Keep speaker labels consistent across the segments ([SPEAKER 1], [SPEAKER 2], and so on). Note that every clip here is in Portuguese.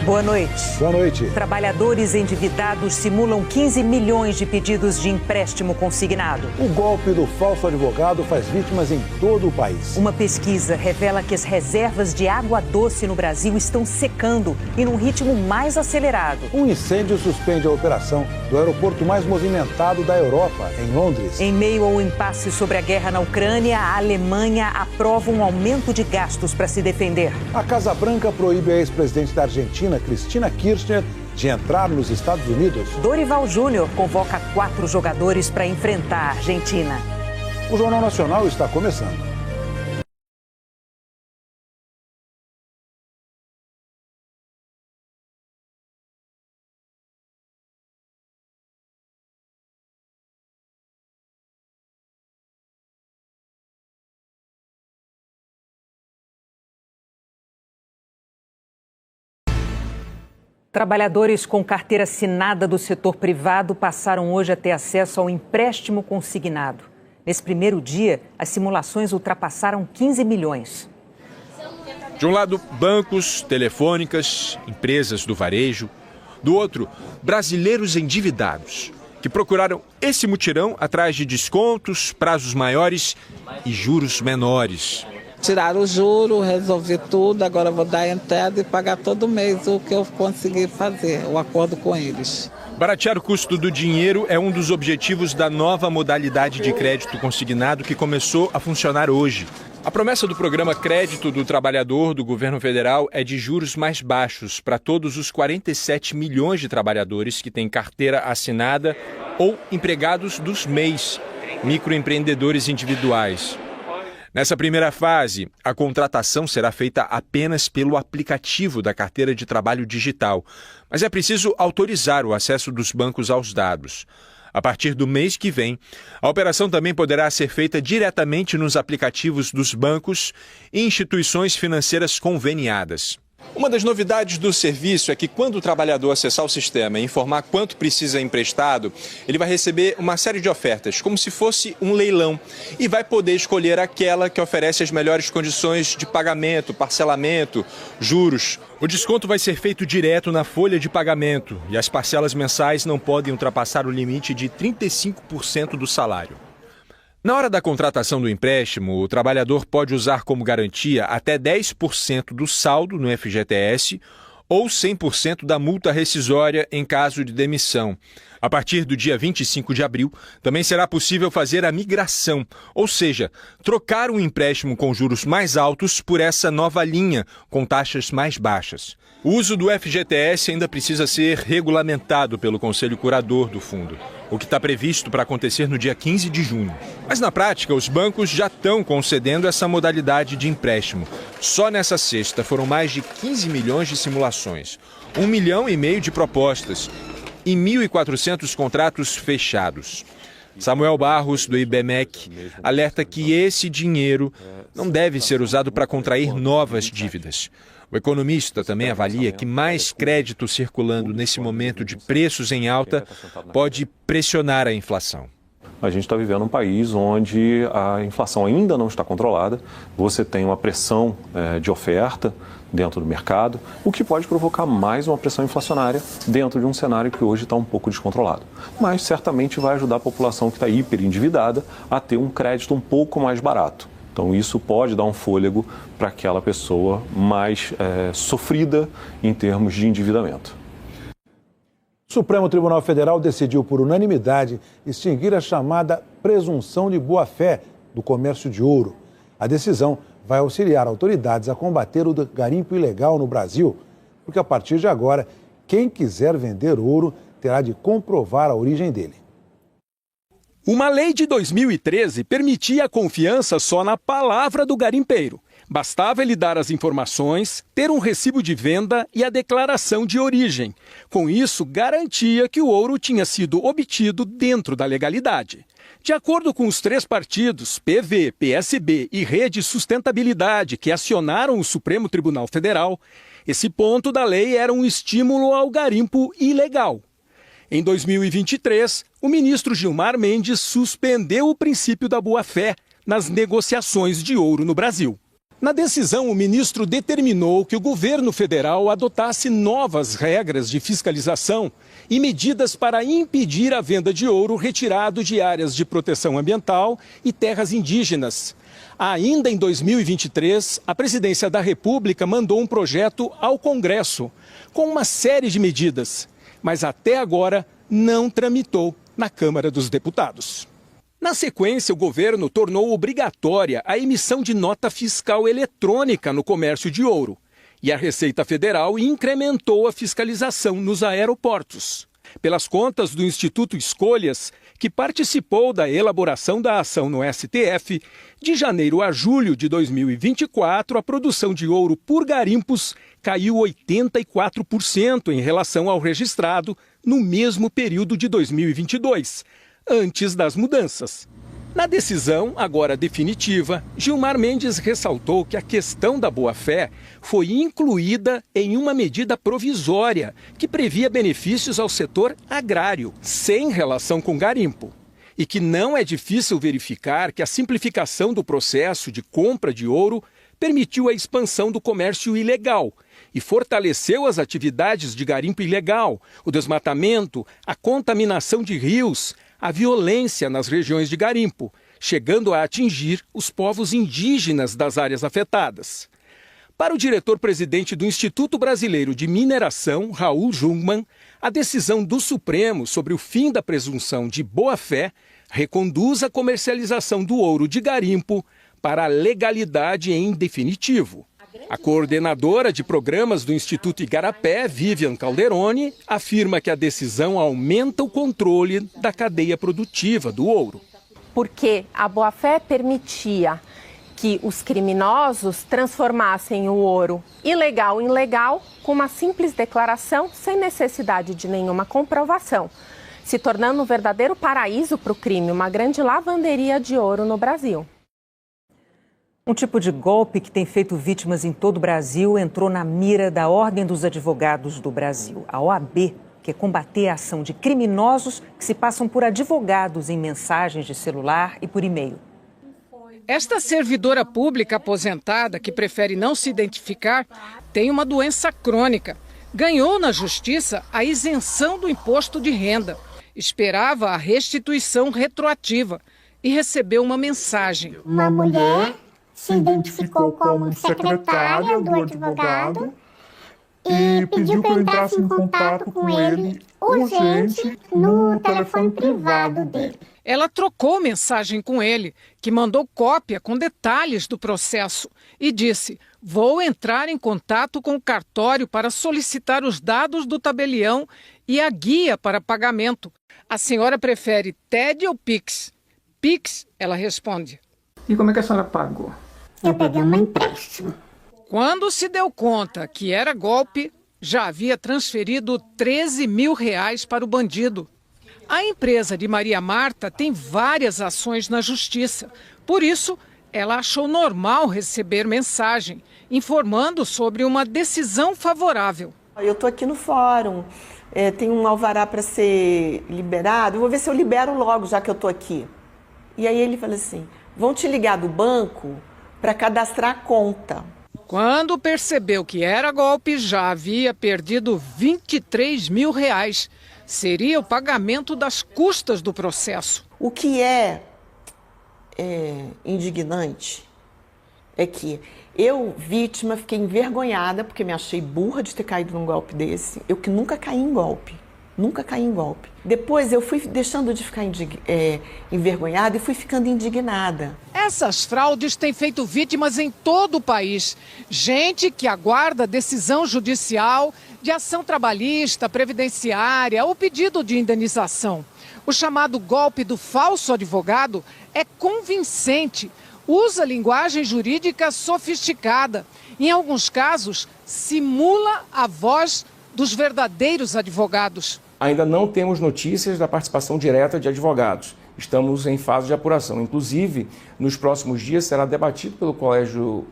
[SPEAKER 1] Boa noite.
[SPEAKER 2] Boa noite.
[SPEAKER 1] Trabalhadores endividados simulam 15 milhões de pedidos de empréstimo consignado.
[SPEAKER 2] O golpe do falso advogado faz vítimas em todo o país.
[SPEAKER 1] Uma pesquisa revela que as reservas de água doce no Brasil estão secando e num ritmo mais acelerado.
[SPEAKER 2] Um incêndio suspende a operação do aeroporto mais movimentado da Europa, em Londres.
[SPEAKER 1] Em meio ao impasse sobre a guerra na Ucrânia, a Alemanha aprova um aumento de gastos para se defender.
[SPEAKER 2] A Casa Branca proíbe a ex-presidente da Argentina, Cristina Kirchner, de entrar nos Estados Unidos.
[SPEAKER 1] Dorival Júnior convoca 4 jogadores para enfrentar a Argentina.
[SPEAKER 2] O Jornal Nacional está começando.
[SPEAKER 1] Trabalhadores com carteira assinada do setor privado passaram hoje a ter acesso ao empréstimo consignado. Nesse primeiro dia, as simulações ultrapassaram 15 milhões.
[SPEAKER 3] De um lado, bancos, telefônicas, empresas do varejo. Do outro, brasileiros endividados, que procuraram esse mutirão atrás de descontos, prazos maiores e juros menores.
[SPEAKER 4] Tiraram o juro, resolvi tudo, agora vou dar entrada e pagar todo mês o que eu consegui fazer, o acordo com eles.
[SPEAKER 3] Baratear o custo do dinheiro é um dos objetivos da nova modalidade de crédito consignado que começou a funcionar hoje. A promessa do programa Crédito do Trabalhador do governo federal é de juros mais baixos para todos os 47 milhões de trabalhadores que têm carteira assinada ou empregados dos MEIs, microempreendedores individuais. Nessa primeira fase, a contratação será feita apenas pelo aplicativo da carteira de trabalho digital, mas é preciso autorizar o acesso dos bancos aos dados. A partir do mês que vem, a operação também poderá ser feita diretamente nos aplicativos dos bancos e instituições financeiras conveniadas. Uma das novidades do serviço é que quando o trabalhador acessar o sistema e informar quanto precisa emprestado, ele vai receber uma série de ofertas, como se fosse um leilão, e vai poder escolher aquela que oferece as melhores condições de pagamento, parcelamento, juros. O desconto vai ser feito direto na folha de pagamento e as parcelas mensais não podem ultrapassar o limite de 35% do salário. Na hora da contratação do empréstimo, o trabalhador pode usar como garantia até 10% do saldo no FGTS ou 100% da multa rescisória em caso de demissão. A partir do dia 25 de abril, também será possível fazer a migração, ou seja, trocar um empréstimo com juros mais altos por essa nova linha, com taxas mais baixas. O uso do FGTS ainda precisa ser regulamentado pelo Conselho Curador do Fundo, o que está previsto para acontecer no dia 15 de junho. Mas na prática, os bancos já estão concedendo essa modalidade de empréstimo. Só nessa sexta foram mais de 15 milhões de simulações, 1,5 milhão de propostas e 1.400 contratos fechados. Samuel Barros, do IBMEC, alerta que esse dinheiro não deve ser usado para contrair novas dívidas. O economista também avalia que mais crédito circulando nesse momento de preços em alta pode pressionar a inflação.
[SPEAKER 5] A gente está vivendo um país onde a inflação ainda não está controlada, você tem uma pressão de oferta dentro do mercado, o que pode provocar mais uma pressão inflacionária dentro de um cenário que hoje está um pouco descontrolado. Mas certamente vai ajudar a população que está hiperendividada a ter um crédito um pouco mais barato. Então isso pode dar um fôlego para aquela pessoa mais sofrida em termos de endividamento.
[SPEAKER 2] O Supremo Tribunal Federal decidiu por unanimidade extinguir a chamada presunção de boa-fé do comércio de ouro. A decisão vai auxiliar autoridades a combater o garimpo ilegal no Brasil, porque a partir de agora, quem quiser vender ouro terá de comprovar a origem dele.
[SPEAKER 6] Uma lei de 2013 permitia a confiança só na palavra do garimpeiro. Bastava ele dar as informações, ter um recibo de venda e a declaração de origem. Com isso, garantia que o ouro tinha sido obtido dentro da legalidade. De acordo com os 3 partidos, PV, PSB e Rede Sustentabilidade, que acionaram o Supremo Tribunal Federal, esse ponto da lei era um estímulo ao garimpo ilegal. Em 2023, o ministro Gilmar Mendes suspendeu o princípio da boa-fé nas negociações de ouro no Brasil. Na decisão, o ministro determinou que o governo federal adotasse novas regras de fiscalização e medidas para impedir a venda de ouro retirado de áreas de proteção ambiental e terras indígenas. Ainda em 2023, a Presidência da República mandou um projeto ao Congresso com uma série de medidas, mas até agora não tramitou na Câmara dos Deputados. Na sequência, o governo tornou obrigatória a emissão de nota fiscal eletrônica no comércio de ouro. E a Receita Federal incrementou a fiscalização nos aeroportos. Pelas contas do Instituto Escolhas, que participou da elaboração da ação no STF, de janeiro a julho de 2024, a produção de ouro por garimpos caiu 84% em relação ao registrado no mesmo período de 2022. Antes das mudanças. Na decisão, agora definitiva, Gilmar Mendes ressaltou que a questão da boa-fé foi incluída em uma medida provisória que previa benefícios ao setor agrário, sem relação com garimpo. E que não é difícil verificar que a simplificação do processo de compra de ouro permitiu a expansão do comércio ilegal e fortaleceu as atividades de garimpo ilegal, o desmatamento, a contaminação de rios, a violência nas regiões de garimpo, chegando a atingir os povos indígenas das áreas afetadas. Para o diretor-presidente do Instituto Brasileiro de Mineração, Raul Jungmann, a decisão do Supremo sobre o fim da presunção de boa-fé reconduz a comercialização do ouro de garimpo para a legalidade em definitivo. A coordenadora de programas do Instituto Igarapé, Vivian Calderoni, afirma que a decisão aumenta o controle da cadeia produtiva do ouro.
[SPEAKER 7] Porque a boa-fé permitia que os criminosos transformassem o ouro ilegal em legal com uma simples declaração sem necessidade de nenhuma comprovação, se tornando um verdadeiro paraíso para o crime, uma grande lavanderia de ouro no Brasil.
[SPEAKER 1] Um tipo de golpe que tem feito vítimas em todo o Brasil entrou na mira da Ordem dos Advogados do Brasil, a OAB, que é combater a ação de criminosos que se passam por advogados em mensagens de celular e por e-mail.
[SPEAKER 8] Esta servidora pública aposentada, que prefere não se identificar, tem uma doença crônica. Ganhou na justiça a isenção do imposto de renda. Esperava a restituição retroativa e recebeu uma mensagem.
[SPEAKER 9] Uma mulher se identificou como secretária do advogado e pediu que eu entrasse em contato com ele urgente no telefone privado dele.
[SPEAKER 8] Ela trocou mensagem com ele, que mandou cópia com detalhes do processo e disse: vou entrar em contato com o cartório para solicitar os dados do tabelião e a guia para pagamento. A senhora prefere TED ou Pix? Pix, ela responde.
[SPEAKER 10] E como é que a senhora pagou?
[SPEAKER 9] Eu peguei um empréstimo.
[SPEAKER 8] Quando se deu conta que era golpe, já havia transferido R$13 mil para o bandido. A empresa de Maria Marta tem várias ações na justiça. Por isso, ela achou normal receber mensagem, informando sobre uma decisão favorável.
[SPEAKER 11] Eu estou aqui no fórum, tem um alvará para ser liberado, vou ver se eu libero logo, já que eu estou aqui. E aí ele fala assim, vão te ligar do banco para cadastrar a conta.
[SPEAKER 8] Quando percebeu que era golpe, já havia perdido R$23 mil. Seria o pagamento das custas do processo.
[SPEAKER 11] O que é indignante é que eu, vítima, fiquei envergonhada porque me achei burra de ter caído num golpe desse. Eu que nunca caí em golpe. Nunca caí em golpe. Depois eu fui deixando de ficar envergonhada e fui ficando indignada.
[SPEAKER 8] Essas fraudes têm feito vítimas em todo o país. Gente que aguarda decisão judicial, de ação trabalhista, previdenciária ou pedido de indenização. O chamado golpe do falso advogado é convincente, usa linguagem jurídica sofisticada. Em alguns casos, simula a voz dos verdadeiros advogados.
[SPEAKER 10] Ainda não temos notícias da participação direta de advogados. Estamos em fase de apuração. Inclusive, nos próximos dias será debatido pelo Colégio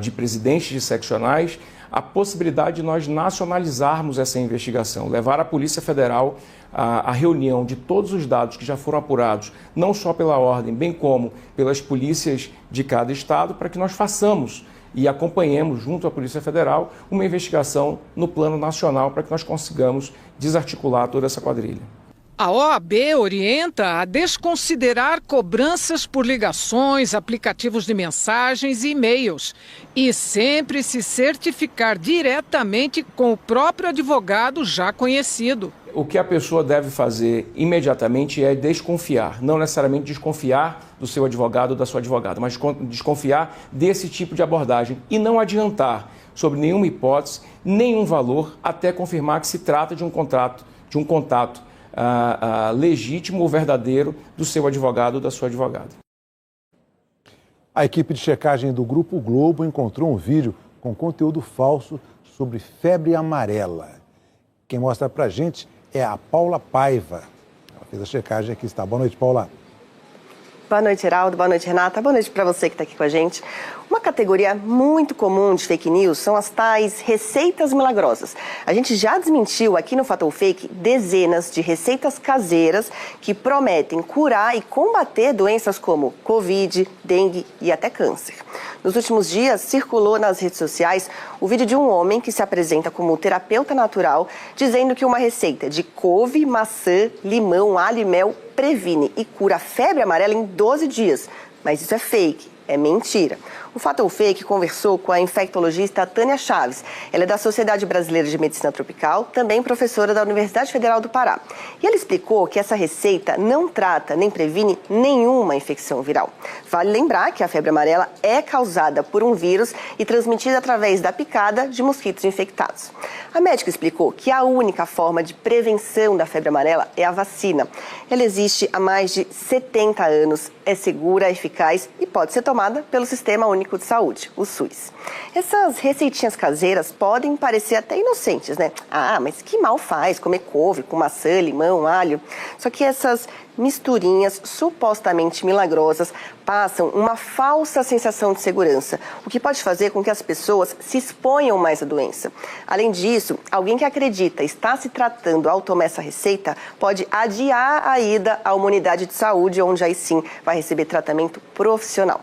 [SPEAKER 10] de Presidentes de Seccionais a possibilidade de nós nacionalizarmos essa investigação, levar a Polícia Federal a reunião de todos os dados que já foram apurados, não só pela Ordem, bem como pelas polícias de cada estado, para que nós façamos e acompanhemos, junto à Polícia Federal, uma investigação no plano nacional para que nós consigamos desarticular toda essa quadrilha.
[SPEAKER 8] A OAB orienta a desconsiderar cobranças por ligações, aplicativos de mensagens e e-mails e sempre se certificar diretamente com o próprio advogado já conhecido.
[SPEAKER 10] O que a pessoa deve fazer imediatamente é desconfiar, não necessariamente desconfiar do seu advogado ou da sua advogada, mas desconfiar desse tipo de abordagem e não adiantar sobre nenhuma hipótese, nenhum valor, até confirmar que se trata de um contato legítimo ou verdadeiro do seu advogado ou da sua advogada.
[SPEAKER 2] A equipe de checagem do Grupo Globo encontrou um vídeo com conteúdo falso sobre febre amarela. Quem mostra pra gente é a Paula Paiva. Ela fez a checagem aqui, está. Boa noite, Paula.
[SPEAKER 12] Boa noite, Heraldo. Boa noite, Renata. Boa noite para você que está aqui com a gente. Uma categoria muito comum de fake news são as tais receitas milagrosas. A gente já desmentiu aqui no Fato ou Fake dezenas de receitas caseiras que prometem curar e combater doenças como Covid, dengue e até câncer. Nos últimos dias, circulou nas redes sociais o vídeo de um homem que se apresenta como terapeuta natural, dizendo que uma receita de couve, maçã, limão, alho e mel previne e cura a febre amarela em 12 dias. Mas isso é fake, é mentira. O Fato ou Fake conversou com a infectologista Tânia Chaves. Ela é da Sociedade Brasileira de Medicina Tropical, também professora da Universidade Federal do Pará. E ela explicou que essa receita não trata nem previne nenhuma infecção viral. Vale lembrar que a febre amarela é causada por um vírus e transmitida através da picada de mosquitos infectados. A médica explicou que a única forma de prevenção da febre amarela é a vacina. Ela existe há mais de 70 anos, é segura, eficaz e pode ser tomada pelo Sistema Único de Saúde, o SUS. Essas receitinhas caseiras podem parecer até inocentes, né? Ah, mas que mal faz comer couve com maçã, limão, alho? Só que essas misturinhas supostamente milagrosas passam uma falsa sensação de segurança, o que pode fazer com que as pessoas se exponham mais à doença. Além disso, alguém que acredita estar se tratando ao tomar essa receita pode adiar a ida à uma unidade de saúde, onde aí sim vai receber tratamento profissional.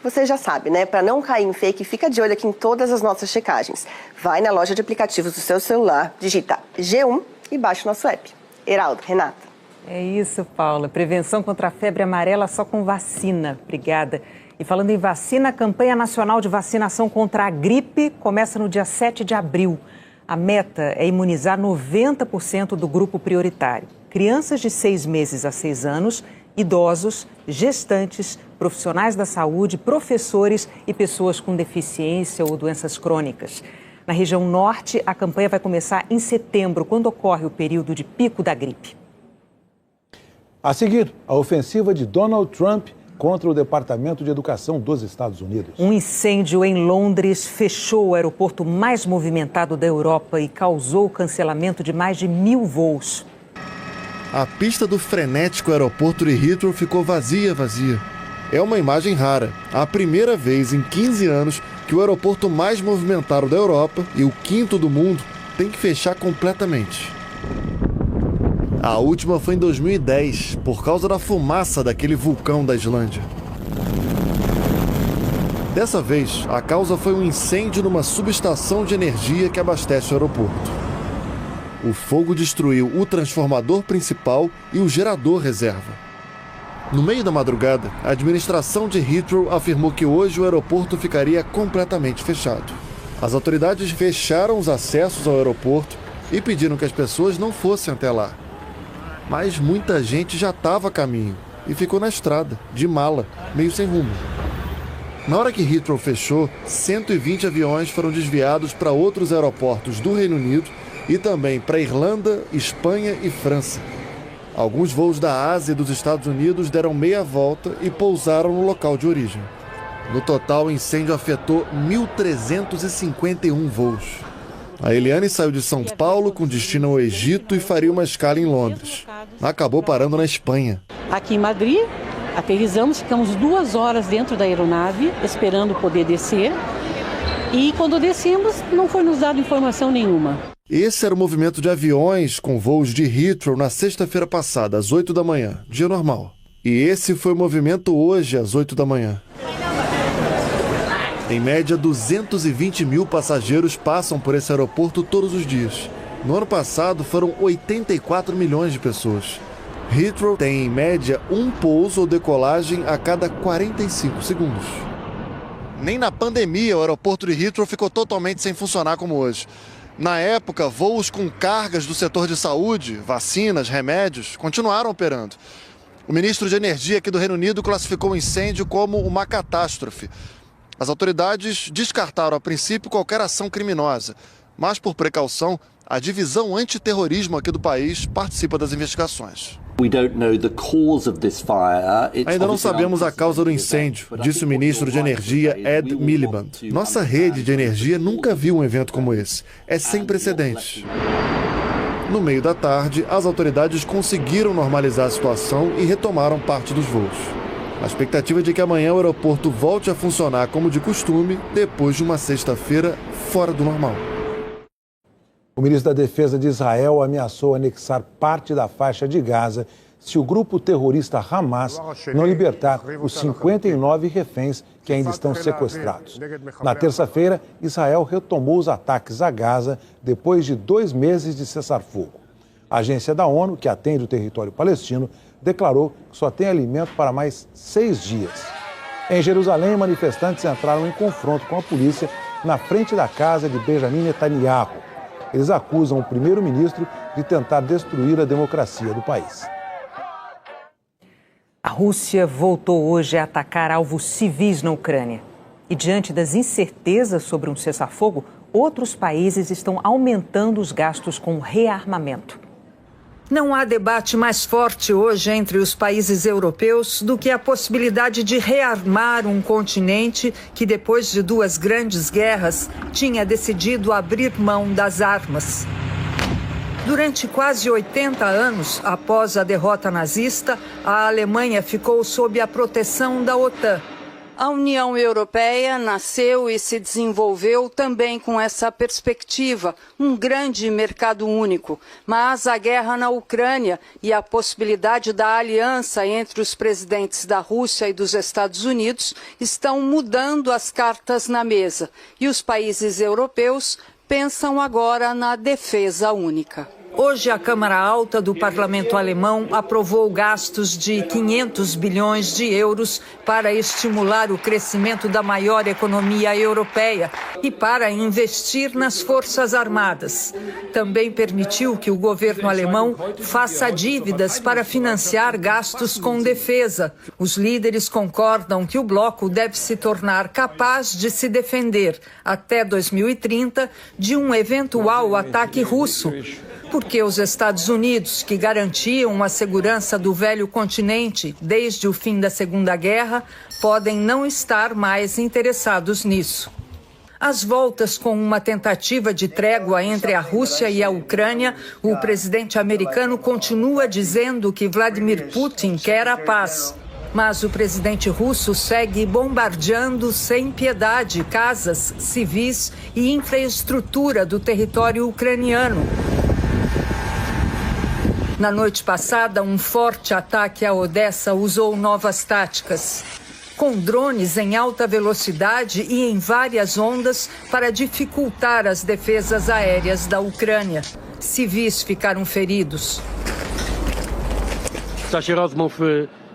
[SPEAKER 12] Você já sabe, né? Para não cair em fake, fica de olho aqui em todas as nossas checagens. Vai na loja de aplicativos do seu celular, digita G1 e baixa o nosso app. Heraldo, Renata.
[SPEAKER 1] É isso, Paula. Prevenção contra a febre amarela só com vacina. Obrigada. E falando em vacina, a campanha nacional de vacinação contra a gripe começa no dia 7 de abril. A meta é imunizar 90% do grupo prioritário. Crianças de 6 meses a 6 anos, idosos, gestantes, profissionais da saúde, professores e pessoas com deficiência ou doenças crônicas. Na região norte, a campanha vai começar em setembro, quando ocorre o período de pico da gripe.
[SPEAKER 2] A seguir, a ofensiva de Donald Trump contra o Departamento de Educação dos Estados Unidos.
[SPEAKER 1] Um incêndio em Londres fechou o aeroporto mais movimentado da Europa e causou o cancelamento de mais de 1.000 voos.
[SPEAKER 13] A pista do frenético aeroporto de Heathrow ficou vazia. É uma imagem rara. A primeira vez em 15 anos que o aeroporto mais movimentado da Europa e o 5º do mundo tem que fechar completamente. A última foi em 2010, por causa da fumaça daquele vulcão da Islândia. Dessa vez, a causa foi um incêndio numa subestação de energia que abastece o aeroporto. O fogo destruiu o transformador principal e o gerador reserva. No meio da madrugada, a administração de Heathrow afirmou que hoje o aeroporto ficaria completamente fechado. As autoridades fecharam os acessos ao aeroporto e pediram que as pessoas não fossem até lá. Mas muita gente já estava a caminho e ficou na estrada, de mala, meio sem rumo. Na hora que Heathrow fechou, 120 aviões foram desviados para outros aeroportos do Reino Unido e também para Irlanda, Espanha e França. Alguns voos da Ásia e dos Estados Unidos deram meia volta e pousaram no local de origem. No total, o incêndio afetou 1.351 voos. A Eliane saiu de São Paulo com destino ao Egito e faria uma escala em Londres. Acabou parando na Espanha.
[SPEAKER 14] Aqui em Madrid, aterrissamos, ficamos 2 horas dentro da aeronave, esperando poder descer. E quando descemos, não foi nos dado informação nenhuma.
[SPEAKER 13] Esse era o movimento de aviões com voos de Heathrow na sexta-feira passada, às 8 da manhã, dia normal. E esse foi o movimento hoje, às 8 da manhã. Em média, 220 mil passageiros passam por esse aeroporto todos os dias. No ano passado, foram 84 milhões de pessoas. Heathrow tem, em média, um pouso ou decolagem a cada 45 segundos. Nem na pandemia o aeroporto de Heathrow ficou totalmente sem funcionar como hoje. Na época, voos com cargas do setor de saúde, vacinas, remédios, continuaram operando. O ministro de Energia aqui do Reino Unido classificou o incêndio como uma catástrofe. As autoridades descartaram a princípio qualquer ação criminosa, mas por precaução, a divisão antiterrorismo aqui do país participa das investigações. Ainda não sabemos a causa do incêndio, disse o ministro de Energia Ed Miliband. Nossa rede de energia nunca viu um evento como esse. É sem precedentes. No meio da tarde, as autoridades conseguiram normalizar a situação e retomaram parte dos voos. A expectativa é de que amanhã o aeroporto volte a funcionar como de costume, depois de uma sexta-feira fora do normal.
[SPEAKER 2] O ministro da Defesa de Israel ameaçou anexar parte da faixa de Gaza se o grupo terrorista Hamas não libertar os 59 reféns que ainda estão sequestrados. Na terça-feira, Israel retomou os ataques a Gaza depois de 2 meses de cessar-fogo. A agência da ONU, que atende o território palestino, declarou que só tem alimento para mais 6 dias. Em Jerusalém, manifestantes entraram em confronto com a polícia na frente da casa de Benjamin Netanyahu. Eles acusam o primeiro-ministro de tentar destruir a democracia do país.
[SPEAKER 1] A Rússia voltou hoje a atacar alvos civis na Ucrânia. E diante das incertezas sobre um cessar-fogo, outros países estão aumentando os gastos com rearmamento.
[SPEAKER 15] Não há debate mais forte hoje entre os países europeus do que a possibilidade de rearmar um continente que, depois de 2 grandes guerras, tinha decidido abrir mão das armas. Durante quase 80 anos, após a derrota nazista, a Alemanha ficou sob a proteção da OTAN. A União Europeia nasceu e se desenvolveu também com essa perspectiva, um grande mercado único. Mas a guerra na Ucrânia e a possibilidade da aliança entre os presidentes da Rússia e dos Estados Unidos estão mudando as cartas na mesa. E os países europeus pensam agora na defesa única. Hoje, a Câmara Alta do Parlamento Alemão aprovou gastos de 500 bilhões de euros para estimular o crescimento da maior economia europeia e para investir nas Forças Armadas. Também permitiu que o governo alemão faça dívidas para financiar gastos com defesa. Os líderes concordam que o bloco deve se tornar capaz de se defender até 2030 de um eventual ataque russo. Porque os Estados Unidos, que garantiam a segurança do velho continente desde o fim da Segunda Guerra, podem não estar mais interessados nisso. Às voltas com uma tentativa de trégua entre a Rússia e a Ucrânia, o presidente americano continua dizendo que Vladimir Putin quer a paz. Mas o presidente russo segue bombardeando sem piedade casas, civis e infraestrutura do território ucraniano. Na noite passada, um forte ataque a Odessa usou novas táticas, com drones em alta velocidade e em várias ondas para dificultar as defesas aéreas da Ucrânia. Civis ficaram feridos.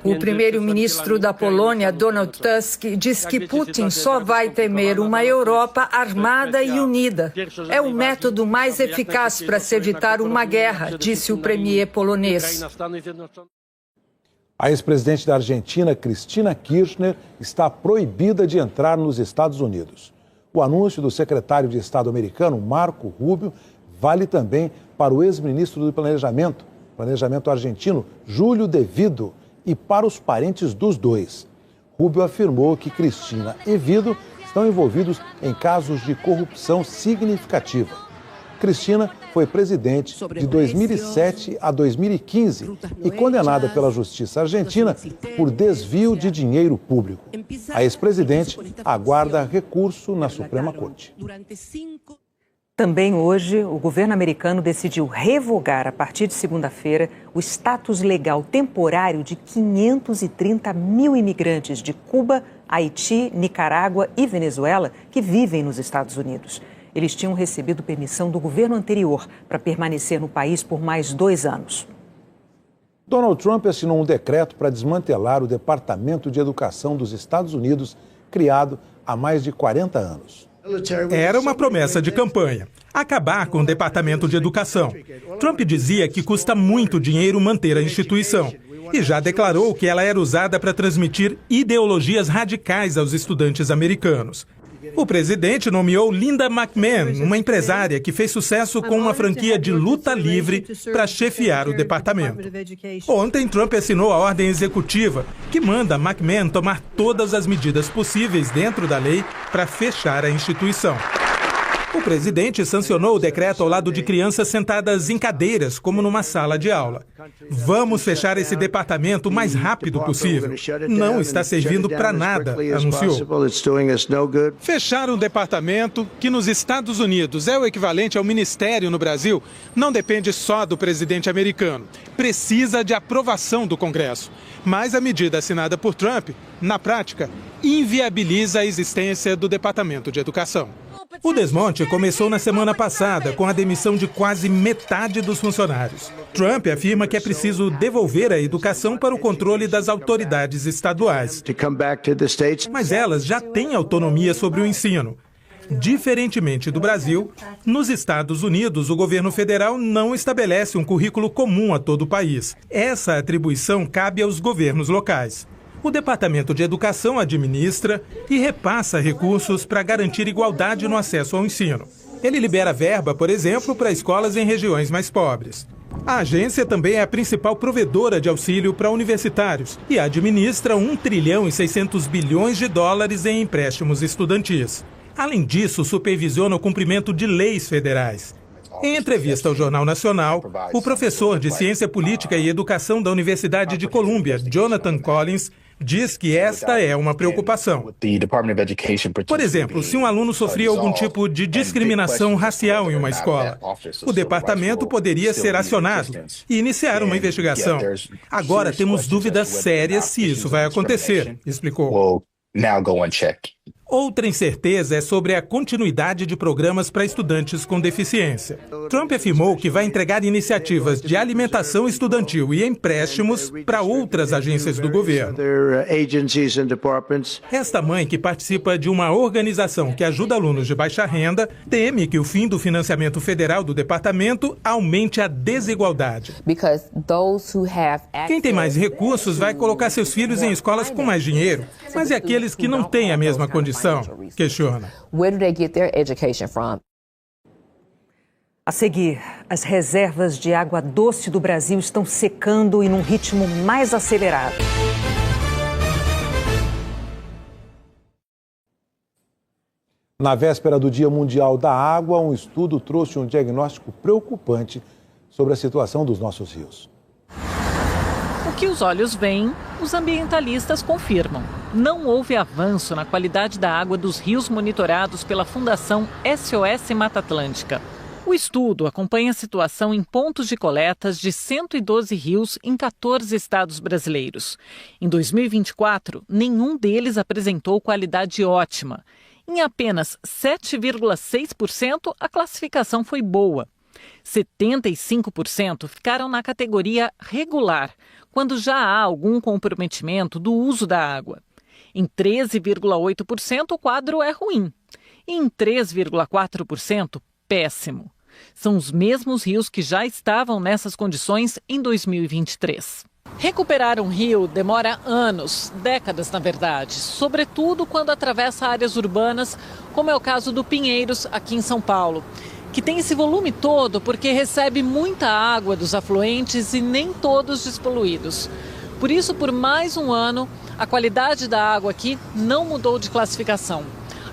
[SPEAKER 15] O primeiro-ministro da Polônia, Donald Tusk, diz que Putin só vai temer uma Europa armada e unida. É o método mais eficaz para se evitar uma guerra, disse o premier polonês.
[SPEAKER 2] A ex-presidente da Argentina, Cristina Kirchner, está proibida de entrar nos Estados Unidos. O anúncio do secretário de Estado americano, Marco Rubio, vale também para o ex-ministro do Planejamento argentino, Júlio de Vido, e para os parentes dos dois. Rubio afirmou que Cristina e Vido estão envolvidos em casos de corrupção significativa. Cristina foi presidente de 2007 a 2015 e condenada pela justiça argentina por desvio de dinheiro público. A ex-presidente aguarda recurso na Suprema Corte.
[SPEAKER 1] Também hoje, o governo americano decidiu revogar, a partir de segunda-feira, o status legal temporário de 530 mil imigrantes de Cuba, Haiti, Nicarágua e Venezuela que vivem nos Estados Unidos. Eles tinham recebido permissão do governo anterior para permanecer no país por mais 2 anos.
[SPEAKER 2] Donald Trump assinou um decreto para desmantelar o Departamento de Educação dos Estados Unidos, criado há mais de 40 anos.
[SPEAKER 16] Era uma promessa de campanha: acabar com o Departamento de Educação. Trump dizia que custa muito dinheiro manter a instituição e já declarou que ela era usada para transmitir ideologias radicais aos estudantes americanos. O presidente nomeou Linda McMahon, uma empresária que fez sucesso com uma franquia de luta livre, para chefiar o departamento. Ontem, Trump assinou a ordem executiva que manda McMahon tomar todas as medidas possíveis dentro da lei para fechar a instituição. O presidente sancionou o decreto ao lado de crianças sentadas em cadeiras, como numa sala de aula. Vamos fechar esse departamento o mais rápido possível. Não está servindo para nada, anunciou.
[SPEAKER 6] Fechar um departamento, que nos Estados Unidos é o equivalente ao ministério no Brasil, não depende só do presidente americano. Precisa de aprovação do Congresso. Mas a medida assinada por Trump, na prática, inviabiliza a existência do Departamento de Educação.
[SPEAKER 16] O desmonte começou na semana passada, com a demissão de quase metade dos funcionários. Trump afirma que é preciso devolver a educação para o controle das autoridades estaduais. Mas elas já têm autonomia sobre o ensino. Diferentemente do Brasil, nos Estados Unidos, o governo federal não estabelece um currículo comum a todo o país. Essa atribuição cabe aos governos locais. O Departamento de Educação administra e repassa recursos para garantir igualdade no acesso ao ensino. Ele libera verba, por exemplo, para escolas em regiões mais pobres. A agência também é a principal provedora de auxílio para universitários e administra 1 trilhão e 600 bilhões de dólares em empréstimos estudantis. Além disso, supervisiona o cumprimento de leis federais. Em entrevista ao Jornal Nacional, o professor de Ciência Política e Educação da Universidade de Colômbia, Jonathan Collins, diz que esta é uma preocupação. Por exemplo, se um aluno sofria algum tipo de discriminação racial em uma escola, o departamento poderia ser acionado e iniciar uma investigação. Agora temos dúvidas sérias se isso vai acontecer, explicou. Outra incerteza é sobre a continuidade de programas para estudantes com deficiência. Trump afirmou que vai entregar iniciativas de alimentação estudantil e empréstimos para outras agências do governo. Esta mãe, que participa de uma organização que ajuda alunos de baixa renda, teme que o fim do financiamento federal do departamento aumente a desigualdade. Quem tem mais recursos vai colocar seus filhos em escolas com mais dinheiro, mas e aqueles que não têm a mesma condição? Questiona.
[SPEAKER 1] A seguir, as reservas de água doce do Brasil estão secando e num ritmo mais acelerado.
[SPEAKER 2] Na véspera do Dia Mundial da Água, um estudo trouxe um diagnóstico preocupante sobre a situação dos nossos rios.
[SPEAKER 17] O que os olhos veem, os ambientalistas confirmam. Não houve avanço na qualidade da água dos rios monitorados pela Fundação SOS Mata Atlântica. O estudo acompanha a situação em pontos de coletas de 112 rios em 14 estados brasileiros. Em 2024, nenhum deles apresentou qualidade ótima. Em apenas 7,6%, a classificação foi boa. 75% ficaram na categoria regular, quando já há algum comprometimento do uso da água. Em 13,8%, o quadro é ruim. E em 3,4%, péssimo. São os mesmos rios que já estavam nessas condições em 2023. Recuperar um rio demora anos, décadas na verdade, sobretudo quando atravessa áreas urbanas, como é o caso do Pinheiros, aqui em São Paulo, que tem esse volume todo porque recebe muita água dos afluentes e nem todos despoluídos. Por isso, por mais um ano, a qualidade da água aqui não mudou de classificação.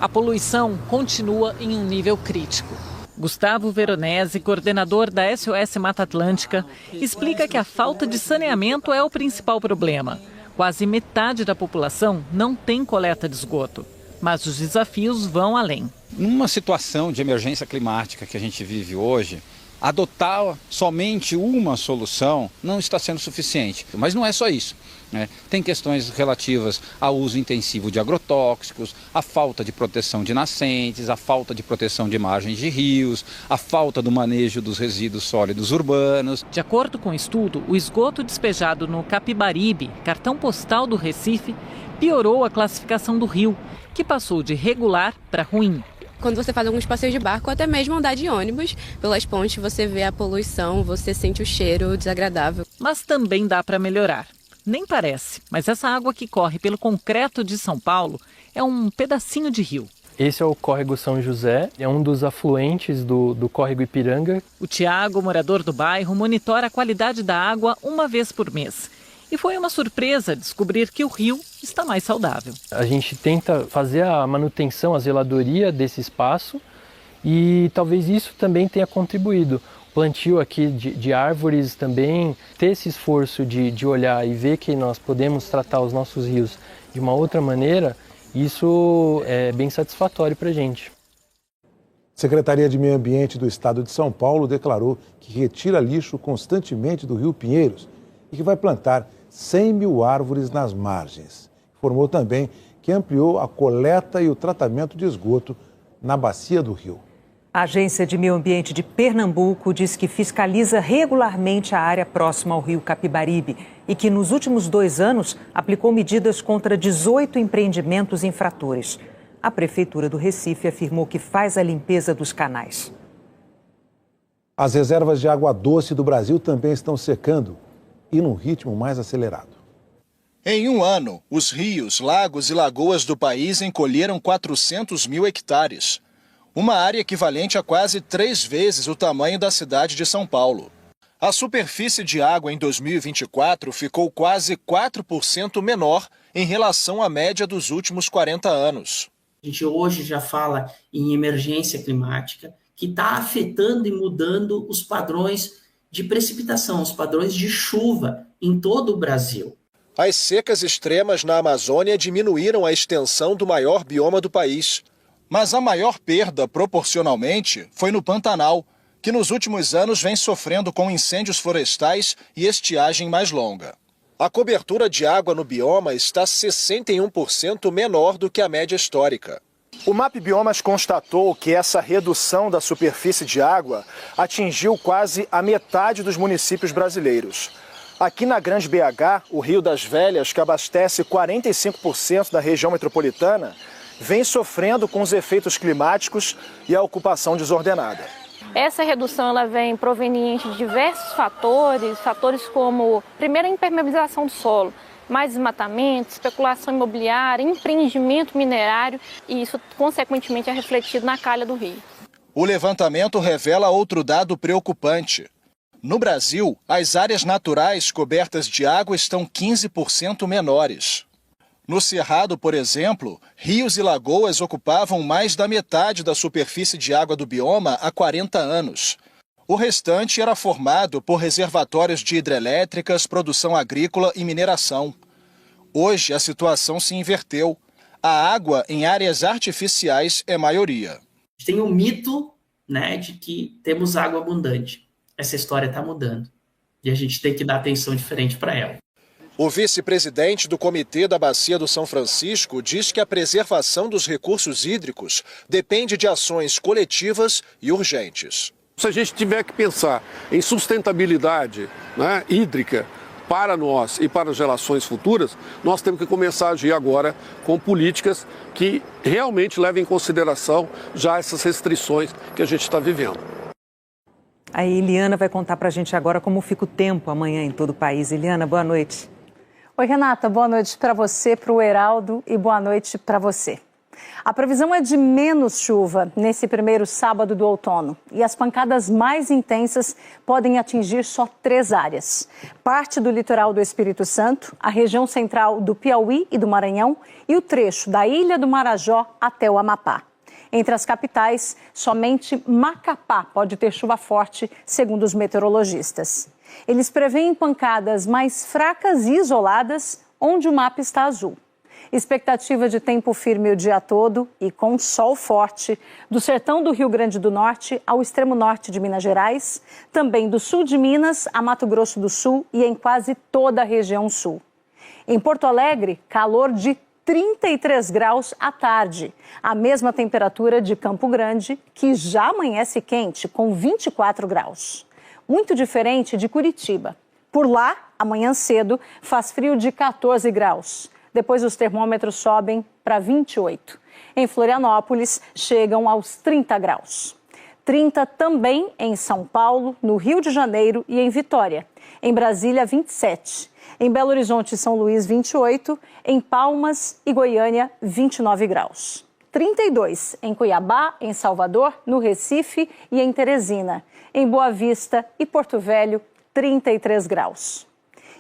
[SPEAKER 17] A poluição continua em um nível crítico. Gustavo Veronese, coordenador da SOS Mata Atlântica, explica que a falta de saneamento é o principal problema. Quase metade da população não tem coleta de esgoto. Mas os desafios vão além.
[SPEAKER 18] Numa situação de emergência climática que a gente vive hoje, adotar somente uma solução não está sendo suficiente. Mas não é só isso, né? Tem questões relativas ao uso intensivo de agrotóxicos, a falta de proteção de nascentes, a falta de proteção de margens de rios, a falta do manejo dos resíduos sólidos urbanos.
[SPEAKER 17] De acordo com o estudo, o esgoto despejado no Capibaribe, cartão postal do Recife, piorou a classificação do rio, que passou de regular para ruim.
[SPEAKER 19] Quando você faz alguns passeios de barco, ou até mesmo andar de ônibus pelas pontes, você vê a poluição, você sente o cheiro desagradável.
[SPEAKER 17] Mas também dá para melhorar. Nem parece, mas essa água que corre pelo concreto de São Paulo é um pedacinho de rio.
[SPEAKER 20] Esse é o córrego São José, é um dos afluentes do córrego Ipiranga.
[SPEAKER 17] O Tiago, morador do bairro, monitora a qualidade da água uma vez por mês. E foi uma surpresa descobrir que o rio está mais saudável.
[SPEAKER 20] A gente tenta fazer a manutenção, a zeladoria desse espaço e talvez isso também tenha contribuído. O plantio aqui de árvores também, ter esse esforço de olhar e ver que nós podemos tratar os nossos rios de uma outra maneira, isso é bem satisfatório para a gente.
[SPEAKER 2] A Secretaria de Meio Ambiente do Estado de São Paulo declarou que retira lixo constantemente do Rio Pinheiros e que vai plantar 100 mil árvores nas margens. Informou também que ampliou a coleta e o tratamento de esgoto na bacia do rio.
[SPEAKER 1] A Agência de Meio Ambiente de Pernambuco diz que fiscaliza regularmente a área próxima ao rio Capibaribe e que nos últimos 2 anos aplicou medidas contra 18 empreendimentos infratores. A Prefeitura do Recife afirmou que faz a limpeza dos canais.
[SPEAKER 2] As reservas de água doce do Brasil também estão secando e num ritmo mais acelerado.
[SPEAKER 21] Em um ano, os rios, lagos e lagoas do país encolheram 400 mil hectares. Uma área equivalente a quase 3 vezes o tamanho da cidade de São Paulo. A superfície de água em 2024 ficou quase 4% menor em relação à média dos últimos 40 anos.
[SPEAKER 22] A gente hoje já fala em emergência climática, que está afetando e mudando os padrões de precipitação, os padrões de chuva em todo o Brasil.
[SPEAKER 21] As secas extremas na Amazônia diminuíram a extensão do maior bioma do país. Mas a maior perda, proporcionalmente, foi no Pantanal, que nos últimos anos vem sofrendo com incêndios florestais e estiagem mais longa. A cobertura de água no bioma está 61% menor do que a média histórica. O MapBiomas constatou que essa redução da superfície de água atingiu quase a metade dos municípios brasileiros. Aqui na Grande BH, o Rio das Velhas, que abastece 45% da região metropolitana, vem sofrendo com os efeitos climáticos e a ocupação desordenada.
[SPEAKER 23] Essa redução ela vem proveniente de diversos fatores como, primeiro, a impermeabilização do solo, mais desmatamento, especulação imobiliária, empreendimento minerário e isso, consequentemente, é refletido na calha do rio.
[SPEAKER 21] O levantamento revela outro dado preocupante. No Brasil, as áreas naturais cobertas de água estão 15% menores. No Cerrado, por exemplo, rios e lagoas ocupavam mais da metade da superfície de água do bioma há 40 anos. O restante era formado por reservatórios de hidrelétricas, produção agrícola e mineração. Hoje, a situação se inverteu. A água em áreas artificiais é maioria.
[SPEAKER 22] Tem um mito, de que temos água abundante. Essa história está mudando e a gente tem que dar atenção diferente para ela.
[SPEAKER 21] O vice-presidente do Comitê da Bacia do São Francisco diz que a preservação dos recursos hídricos depende de ações coletivas e urgentes.
[SPEAKER 24] Se a gente tiver que pensar em sustentabilidade hídrica para nós e para as gerações futuras, nós temos que começar a agir agora com políticas que realmente levem em consideração já essas restrições que a gente está vivendo.
[SPEAKER 1] A Eliana vai contar para a gente agora como fica o tempo amanhã em todo o país. Eliana, boa noite.
[SPEAKER 25] Oi, Renata, boa noite para você, para o Heraldo e boa noite para você. A previsão é de menos chuva nesse primeiro sábado do outono e as pancadas mais intensas podem atingir só 3 áreas. Parte do litoral do Espírito Santo, a região central do Piauí e do Maranhão e o trecho da Ilha do Marajó até o Amapá. Entre as capitais, somente Macapá pode ter chuva forte, segundo os meteorologistas. Eles preveem pancadas mais fracas e isoladas, onde o mapa está azul. Expectativa de tempo firme o dia todo e com sol forte, do sertão do Rio Grande do Norte ao extremo norte de Minas Gerais, também do sul de Minas a Mato Grosso do Sul e em quase toda a região sul. Em Porto Alegre, calor de 33 graus à tarde, a mesma temperatura de Campo Grande, que já amanhece quente, com 24 graus. Muito diferente de Curitiba. Por lá, amanhã cedo, faz frio de 14 graus. Depois os termômetros sobem para 28. Em Florianópolis, chegam aos 30 graus. 30 também em São Paulo, no Rio de Janeiro e em Vitória. Em Brasília, 27. Em Belo Horizonte e São Luís, 28. Em Palmas e Goiânia, 29 graus. 32 em Cuiabá, em Salvador, no Recife e em Teresina. Em Boa Vista e Porto Velho, 33 graus.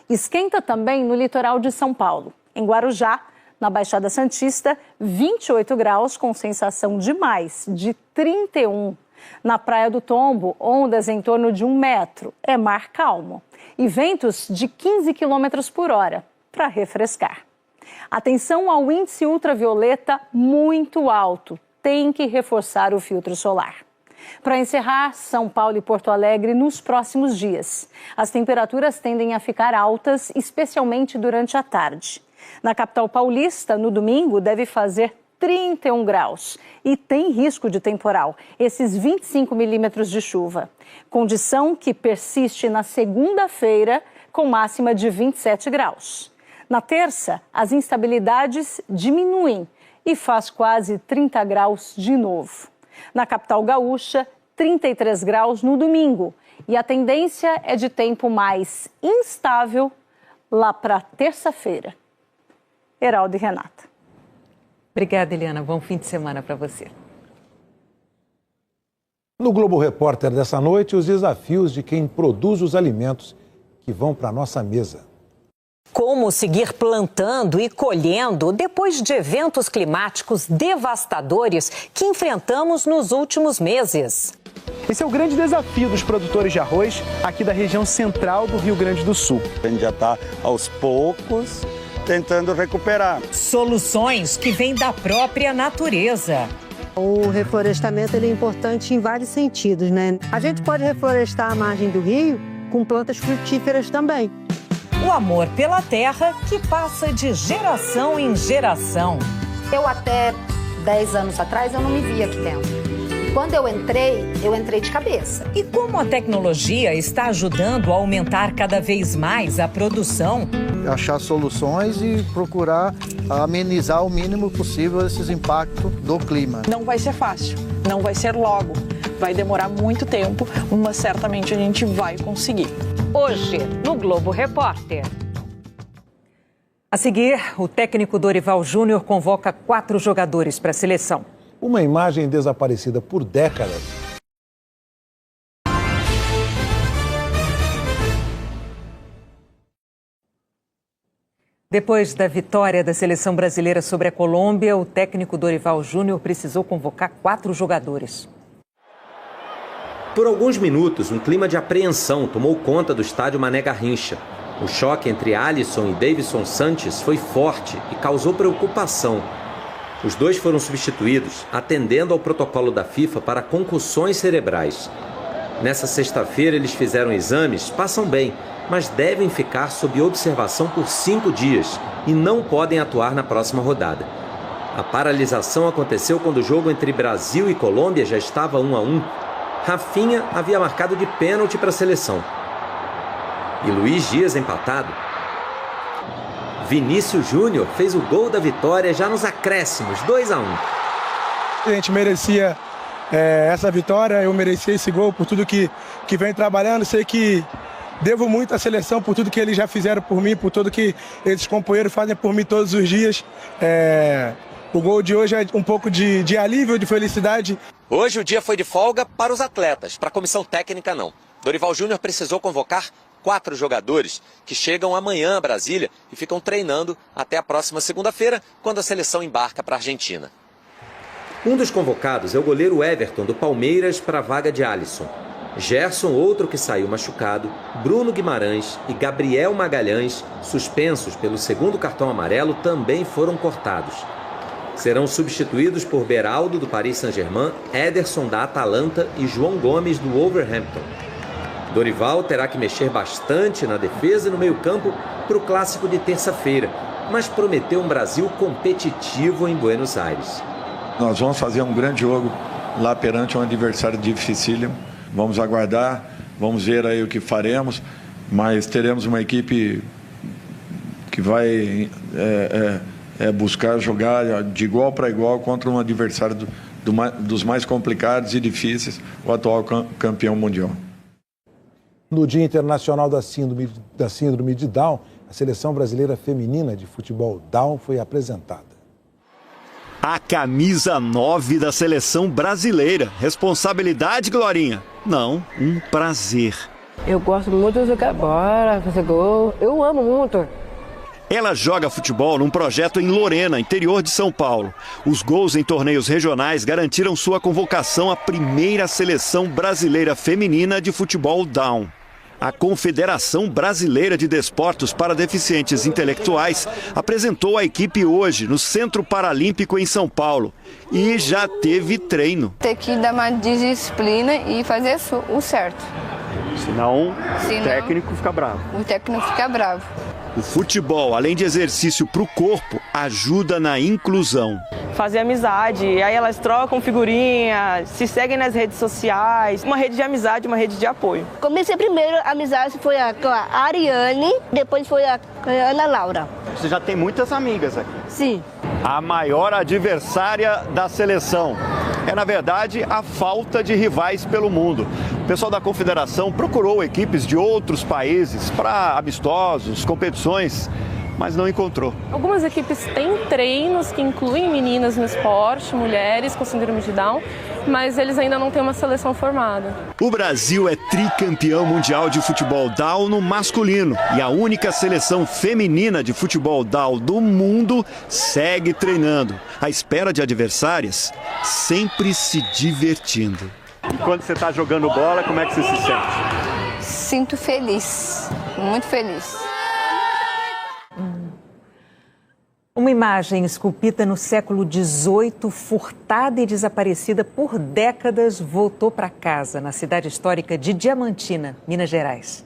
[SPEAKER 25] Esquenta também no litoral de São Paulo. Em Guarujá, na Baixada Santista, 28 graus com sensação de mais, de 31. Na Praia do Tombo, ondas em torno de 1 metro. É mar calmo. E ventos de 15 quilômetros por hora, para refrescar. Atenção ao índice ultravioleta muito alto. Tem que reforçar o filtro solar. Para encerrar, São Paulo e Porto Alegre nos próximos dias. As temperaturas tendem a ficar altas, especialmente durante a tarde. Na capital paulista, no domingo, deve fazer 31 graus e tem risco de temporal, esses 25 milímetros de chuva. Condição que persiste na segunda-feira, com máxima de 27 graus. Na terça, as instabilidades diminuem e faz quase 30 graus de novo. Na capital gaúcha, 33 graus no domingo. E a tendência é de tempo mais instável lá para terça-feira. Heraldo e Renata.
[SPEAKER 1] Obrigada, Eliana. Bom fim de semana para você.
[SPEAKER 2] No Globo Repórter dessa noite, os desafios de quem produz os alimentos que vão para a nossa mesa.
[SPEAKER 3] Como seguir plantando e colhendo depois de eventos climáticos devastadores que enfrentamos nos últimos meses?
[SPEAKER 4] Esse é o grande desafio dos produtores de arroz aqui da região central do Rio Grande do Sul.
[SPEAKER 5] A gente já está aos poucos tentando recuperar.
[SPEAKER 3] Soluções que vêm da própria natureza.
[SPEAKER 7] O reflorestamento ele é importante em vários sentidos, né? A gente pode reflorestar a margem do rio com plantas frutíferas também.
[SPEAKER 3] O amor pela terra que passa de geração em geração.
[SPEAKER 9] Eu até 10 anos atrás eu não me via aqui dentro. Quando eu entrei de cabeça.
[SPEAKER 3] E como a tecnologia está ajudando a aumentar cada vez mais a produção?
[SPEAKER 26] Achar soluções e procurar amenizar o mínimo possível esses impactos do clima.
[SPEAKER 27] Não vai ser fácil, não vai ser logo. Vai demorar muito tempo, mas certamente a gente vai conseguir.
[SPEAKER 3] Hoje, no Globo Repórter.
[SPEAKER 1] A seguir, o técnico Dorival Júnior convoca 4 jogadores para a seleção.
[SPEAKER 2] Uma imagem desaparecida por décadas.
[SPEAKER 1] Depois da vitória da seleção brasileira sobre a Colômbia, o técnico Dorival Júnior precisou convocar 4 jogadores.
[SPEAKER 28] Por alguns minutos, um clima de apreensão tomou conta do estádio Mané Garrincha. O choque entre Alisson e Davinson Sanches foi forte e causou preocupação. Os dois foram substituídos, atendendo ao protocolo da FIFA para concussões cerebrais. Nessa sexta-feira, eles fizeram exames, passam bem, mas devem ficar sob observação por 5 dias e não podem atuar na próxima rodada. A paralisação aconteceu quando o jogo entre Brasil e Colômbia já estava 1-1. Rafinha havia marcado de pênalti para a seleção. E Luiz Dias empatado. Vinícius Júnior fez o gol da vitória já nos acréscimos, 2-1.
[SPEAKER 4] A gente merecia essa vitória, eu merecia esse gol por tudo que vem trabalhando. Sei que devo muito à seleção por tudo que eles já fizeram por mim, por tudo que esses companheiros fazem por mim todos os dias. O gol de hoje é um pouco de alívio, de felicidade.
[SPEAKER 28] Hoje o dia foi de folga para os atletas, para a comissão técnica não. Dorival Júnior precisou convocar 4 jogadores que chegam amanhã a Brasília e ficam treinando até a próxima segunda-feira, quando a seleção embarca para a Argentina. Um dos convocados é o goleiro Everton, do Palmeiras, para a vaga de Alisson. Gerson, outro que saiu machucado, Bruno Guimarães e Gabriel Magalhães, suspensos pelo segundo cartão amarelo, também foram cortados. Serão substituídos por Beraldo, do Paris Saint-Germain, Ederson, da Atalanta e João Gomes, do Wolverhampton. Dorival terá que mexer bastante na defesa e no meio-campo para o clássico de terça-feira, mas prometeu um Brasil competitivo em Buenos Aires.
[SPEAKER 6] Nós vamos fazer um grande jogo lá perante um adversário dificílimo. Vamos aguardar, vamos ver aí o que faremos, mas teremos uma equipe que vai buscar jogar de igual para igual contra um adversário dos mais complicados e difíceis, o atual campeão mundial.
[SPEAKER 2] No Dia Internacional da Síndrome de Down, a Seleção Brasileira Feminina de Futebol Down foi apresentada.
[SPEAKER 8] A camisa 9 da Seleção Brasileira. Responsabilidade, Glorinha? Não, um prazer.
[SPEAKER 10] Eu gosto muito de jogar bola, fazer gol. Eu amo muito.
[SPEAKER 8] Ela joga futebol num projeto em Lorena, interior de São Paulo. Os gols em torneios regionais garantiram sua convocação à primeira Seleção Brasileira Feminina de Futebol Down. A Confederação Brasileira de Desportos para Deficientes Intelectuais apresentou a equipe hoje no Centro Paralímpico em São Paulo e já teve treino.
[SPEAKER 10] Tem que dar uma disciplina e fazer o certo.
[SPEAKER 8] Senão, o técnico fica bravo.
[SPEAKER 10] O técnico fica bravo.
[SPEAKER 8] O futebol, além de exercício para o corpo, ajuda na inclusão.
[SPEAKER 27] Fazer amizade, aí elas trocam figurinha, se seguem nas redes sociais, uma rede de amizade, uma rede de apoio.
[SPEAKER 10] Comecei primeiro a amizade foi com a Ariane, depois foi a Ana Laura.
[SPEAKER 8] Você já tem muitas amigas aqui.
[SPEAKER 10] Sim.
[SPEAKER 8] A maior adversária da seleção é, na verdade, a falta de rivais pelo mundo. O pessoal da Confederação procurou equipes de outros países para amistosos, competições, mas não encontrou.
[SPEAKER 23] Algumas equipes têm treinos que incluem meninas no esporte, mulheres com síndrome de Down, mas eles ainda não têm uma seleção formada.
[SPEAKER 8] O Brasil é tricampeão mundial de futebol Down no masculino e a única seleção feminina de futebol Down do mundo segue treinando, à espera de adversárias, sempre se divertindo. E quando você está jogando bola, como é que você se sente?
[SPEAKER 10] Sinto feliz, muito feliz.
[SPEAKER 1] Uma imagem esculpida no século XVIII, furtada e desaparecida por décadas, voltou para casa, na cidade histórica de Diamantina, Minas Gerais.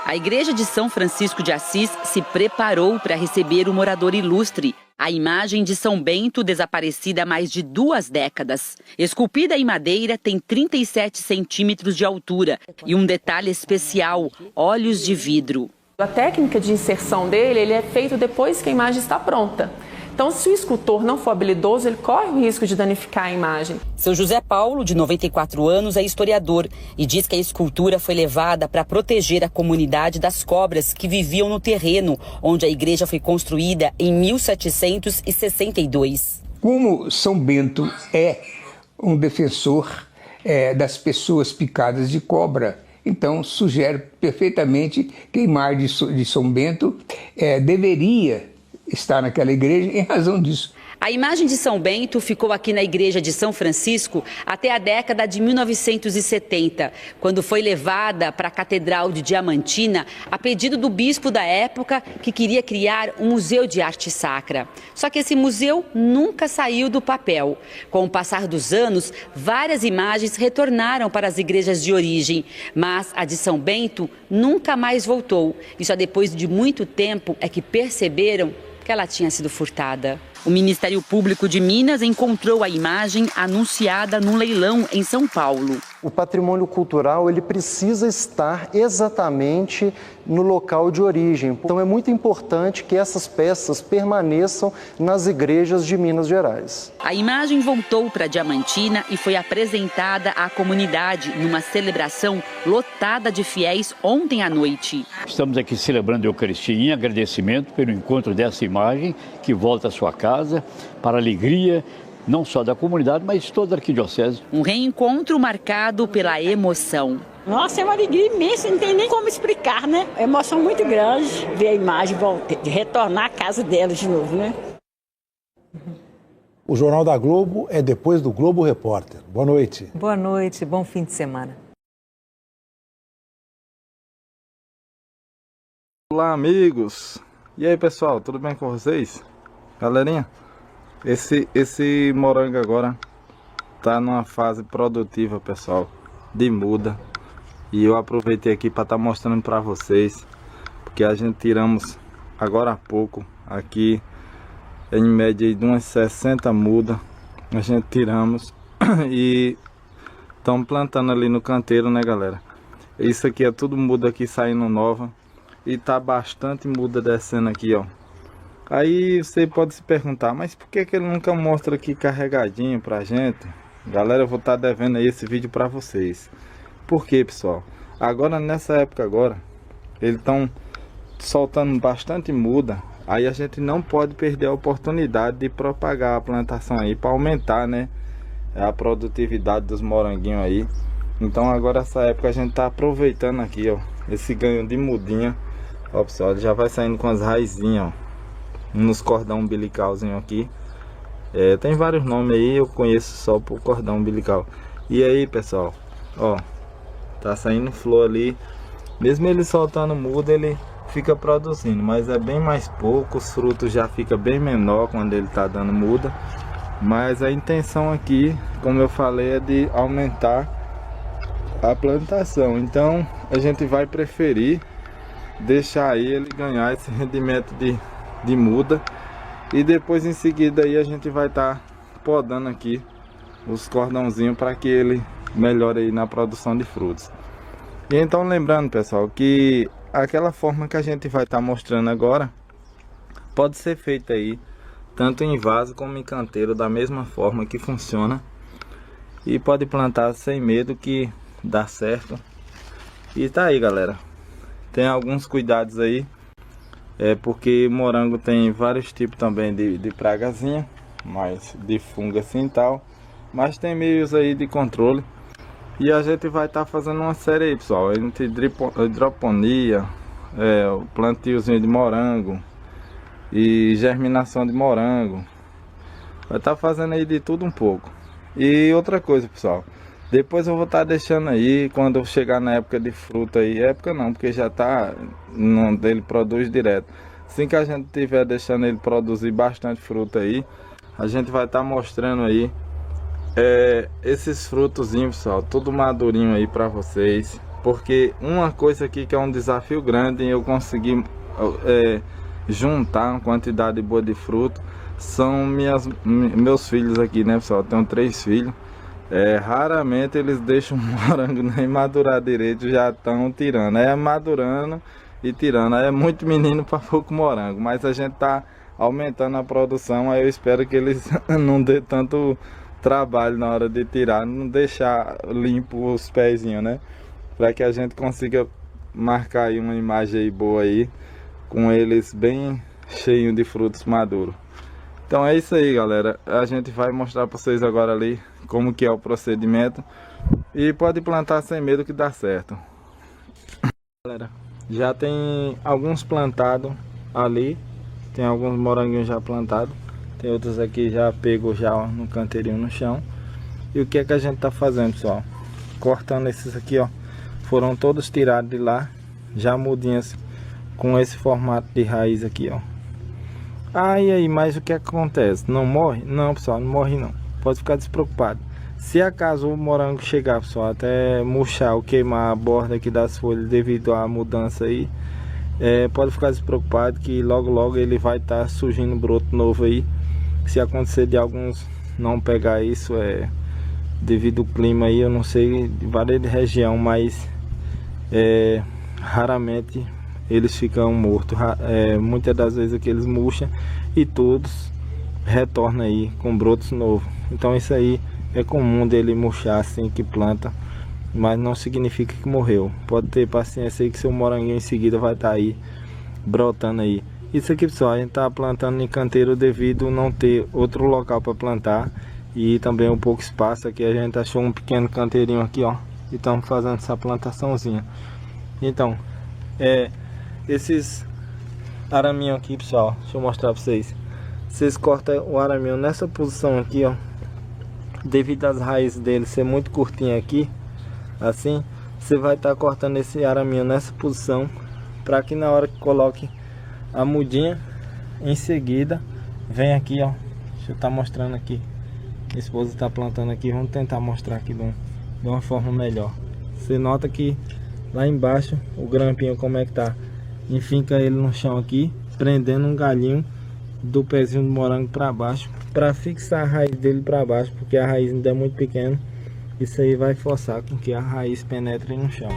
[SPEAKER 11] A Igreja de São Francisco de Assis se preparou para receber o morador ilustre, a imagem de São Bento, desaparecida há mais de 2 décadas. Esculpida em madeira, tem 37 centímetros de altura e um detalhe especial, olhos de vidro.
[SPEAKER 27] A técnica de inserção dele, ele é feito depois que a imagem está pronta. Então, se o escultor não for habilidoso, ele corre o risco de danificar a imagem.
[SPEAKER 11] Seu José Paulo, de 94 anos, é historiador e diz que a escultura foi levada para proteger a comunidade das cobras que viviam no terreno onde a igreja foi construída em 1762.
[SPEAKER 12] Como São Bento é um defensor das pessoas picadas de cobra, então sugere perfeitamente que a imagem de São Bento deveria estar naquela igreja em razão disso.
[SPEAKER 11] A imagem de São Bento ficou aqui na igreja de São Francisco até a década de 1970, quando foi levada para a Catedral de Diamantina a pedido do bispo da época, que queria criar um museu de arte sacra. Só que esse museu nunca saiu do papel. Com o passar dos anos, várias imagens retornaram para as igrejas de origem, mas a de São Bento nunca mais voltou. E só depois de muito tempo é que perceberam que ela tinha sido furtada. O Ministério Público de Minas encontrou a imagem anunciada num leilão em São Paulo.
[SPEAKER 13] O patrimônio cultural, ele precisa estar exatamente no local de origem. Então é muito importante que essas peças permaneçam nas igrejas de Minas Gerais.
[SPEAKER 11] A imagem voltou para Diamantina e foi apresentada à comunidade numa celebração lotada de fiéis ontem à noite.
[SPEAKER 14] Estamos aqui celebrando a Eucaristia em agradecimento pelo encontro dessa imagem que volta à sua casa, para a alegria não só da comunidade, mas de toda a arquidiocese.
[SPEAKER 11] Um reencontro marcado pela emoção.
[SPEAKER 15] Nossa, é uma alegria imensa, não tem nem como explicar, né? É uma emoção muito grande ver a imagem de retornar à casa dela de novo, né?
[SPEAKER 2] O Jornal da Globo é depois do Globo Repórter. Boa noite.
[SPEAKER 1] Boa noite, bom fim de semana.
[SPEAKER 16] Olá, amigos! E aí, pessoal, tudo bem com vocês? Galerinha, esse morango agora tá numa fase produtiva, pessoal, de muda. E eu aproveitei aqui para estar mostrando para vocês, porque a gente tiramos agora há pouco, aqui em média de umas 60 mudas, a gente tiramos e estamos plantando ali no canteiro, né, galera? Isso aqui é tudo muda aqui saindo nova. E tá bastante muda descendo aqui, ó. Aí você pode se perguntar, mas por que ele nunca mostra aqui carregadinho pra gente? Galera, eu vou estar devendo aí esse vídeo pra vocês. Por quê, pessoal? Agora, nessa época agora, eles estão soltando bastante muda. Aí a gente não pode perder a oportunidade de propagar a plantação aí para aumentar, né, a produtividade dos moranguinhos aí. Então agora essa época a gente tá aproveitando aqui, ó, esse ganho de mudinha. Ó, pessoal, ele já vai saindo com as raizinhas, ó, nos cordão umbilicalzinho aqui. Tem vários nomes aí, eu conheço só por cordão umbilical. E aí, pessoal, ó, tá saindo flor ali. Mesmo ele soltando muda, ele fica produzindo, mas é bem mais pouco. Os frutos já fica bem menor quando ele tá dando muda. Mas a intenção aqui, como eu falei, é de aumentar a plantação. Então a gente vai preferir deixar aí ele ganhar esse rendimento de muda, e depois em seguida aí a gente vai estar podando aqui os cordãozinhos para que ele melhore aí na produção de frutos. E então lembrando, pessoal, que aquela forma que a gente vai estar mostrando agora pode ser feita aí tanto em vaso como em canteiro, da mesma forma que funciona, e pode plantar sem medo que dá certo. E tá aí, galera, tem alguns cuidados aí, porque morango tem vários tipos também de pragazinha, mas de fungo assim e tal, mas tem meios aí de controle. E a gente vai estar fazendo uma série aí, pessoal, entre hidroponia, o plantiozinho de morango e germinação de morango. Vai estar fazendo aí de tudo um pouco. E outra coisa, pessoal, depois eu vou estar deixando aí, quando eu chegar na época de fruta aí, época não, porque já tá, ele produz direto. Assim que a gente tiver deixando ele produzir bastante fruta aí, a gente vai estar mostrando aí esses frutozinhos, pessoal, tudo madurinho aí para vocês. Porque uma coisa aqui que é um desafio grande em eu conseguir juntar uma quantidade boa de fruto, são meus filhos aqui, né, pessoal? Eu tenho 3 filhos. Raramente eles deixam o morango nem madurar direito, já estão tirando. Madurando e tirando. É muito menino para pouco morango. Mas a gente tá aumentando a produção. Aí eu espero que eles não dê tanto trabalho na hora de tirar, não deixar limpo os pezinhos, né? Para que a gente consiga marcar aí uma imagem aí boa aí, com eles bem cheios de frutos maduros. Então é isso aí, galera. A gente vai mostrar para vocês agora ali como que é o procedimento. E pode plantar sem medo que dá certo. Galera, já tem alguns plantados ali. Tem alguns moranguinhos já plantados. Tem outros aqui já pego já no canteirinho no chão. E o que é que a gente tá fazendo, pessoal? Cortando esses aqui, ó. Foram todos tirados de lá. Já mudinhas com esse formato de raiz aqui, ó. E aí, mas o que acontece? Não morre? Não, pessoal, não morre não. Pode ficar despreocupado. Se acaso o morango chegar, pessoal, até murchar ou queimar a borda aqui das folhas devido à mudança aí, pode ficar despreocupado que logo logo ele vai estar surgindo broto novo aí. Se acontecer de alguns não pegar isso, devido ao clima aí, eu não sei de várias regiões, mas raramente eles ficam mortos. Muitas das vezes aqui eles murcham e todos retornam aí com brotos novos. Então isso aí é comum dele murchar assim que planta, mas não significa que morreu. Pode ter paciência aí que seu moranguinho em seguida vai estar aí brotando aí. Isso aqui, pessoal, a gente tá plantando em canteiro devido não ter outro local para plantar e também um pouco espaço. Aqui a gente achou um pequeno canteirinho aqui, ó, e estamos fazendo essa plantaçãozinha. Então esses araminhos aqui, pessoal, deixa eu mostrar para vocês. Vocês cortam o araminho nessa posição aqui, ó, devido às raízes dele ser muito curtinha aqui, assim, você vai estar cortando esse araminho nessa posição para que na hora que coloque a mudinha, em seguida vem aqui, ó, deixa eu estar mostrando aqui, minha esposa está plantando aqui, vamos tentar mostrar aqui de uma forma melhor. Você nota que lá embaixo o grampinho como é que tá, enfinca ele no chão aqui, prendendo um galinho do pezinho do morango para baixo, para fixar a raiz dele para baixo, porque a raiz ainda é muito pequena. Isso aí vai forçar com que a raiz penetre no chão.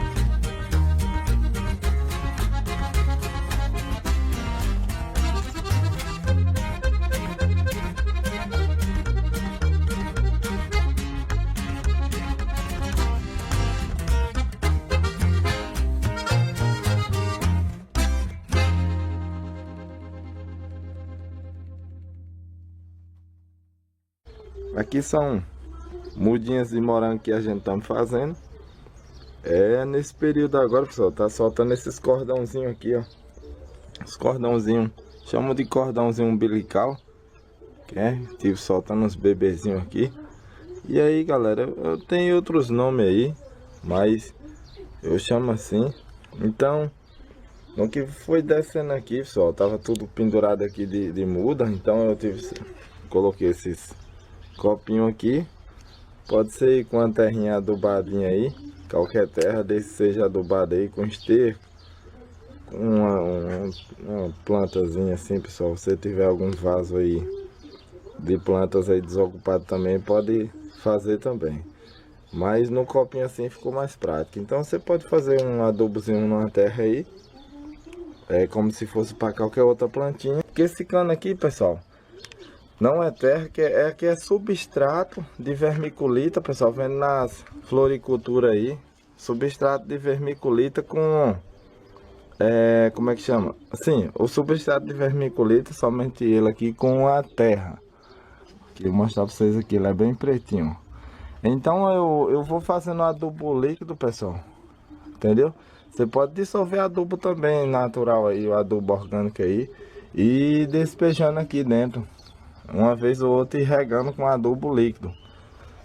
[SPEAKER 16] Aqui são mudinhas de morango que a gente tá fazendo. Nesse período agora, pessoal, tá soltando esses cordãozinhos aqui, ó. Os cordãozinhos, chamam de cordãozinho umbilical, tive soltando uns bebezinhos aqui. E aí, galera, eu tenho outros nomes aí, mas eu chamo assim. Então, no que foi descendo aqui, pessoal, tava tudo pendurado aqui de muda. Então eu coloquei esses copinho aqui, pode ser com a terrinha adubadinha aí, qualquer terra, desde que seja adubada aí com esterco, uma plantazinha assim, pessoal. Se você tiver algum vaso aí de plantas aí desocupado também, pode fazer também, mas no copinho assim ficou mais prático. Então você pode fazer um adubozinho numa terra aí, como se fosse para qualquer outra plantinha. Porque esse cano aqui, pessoal, não é terra, que é substrato de vermiculita, pessoal, vendo nas floricultura aí, substrato de vermiculita com, como é que chama? Assim, o substrato de vermiculita, somente ele aqui com a terra. Aqui, eu vou mostrar pra vocês aqui, ele é bem pretinho. Então eu vou fazendo adubo líquido, pessoal, entendeu? Você pode dissolver adubo também natural aí, o adubo orgânico aí, e despejando aqui dentro, uma vez ou outra, e regando com adubo líquido.